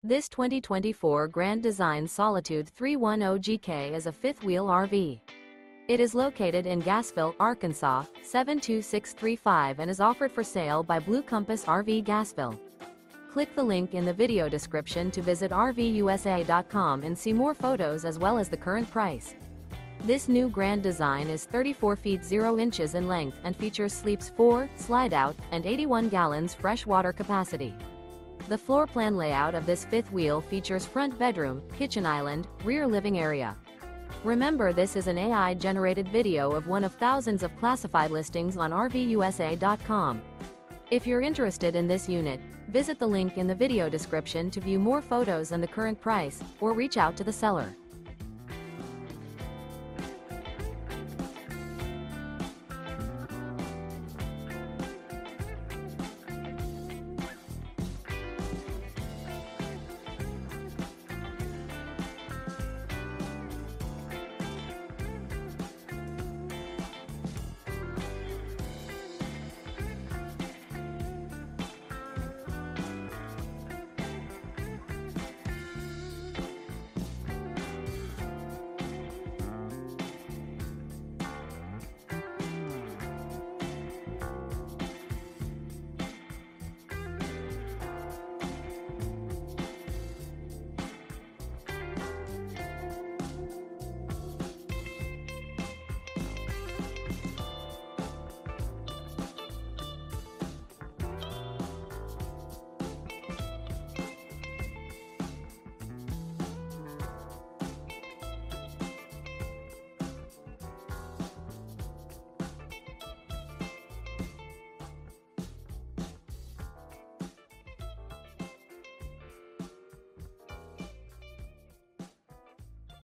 This 2024 Grand Design Solitude 310GK is a fifth-wheel RV. It is located in Gassville, Arkansas, 72635 and is offered for sale by Blue Compass RV Gassville. Click the link in the video description to visit RVUSA.com and see more photos as well as the current price. This new Grand Design is 34 feet 0 inches in length and features sleeps 4, Slideout, and 81 gallons fresh water capacity. The floor plan layout of this fifth wheel features front bedroom, kitchen island, rear living area. Remember, this is an AI-generated video of one of thousands of classified listings on RVUSA.com. If you're interested in this unit, visit the link in the video description to view more photos and the current price, or reach out to the seller.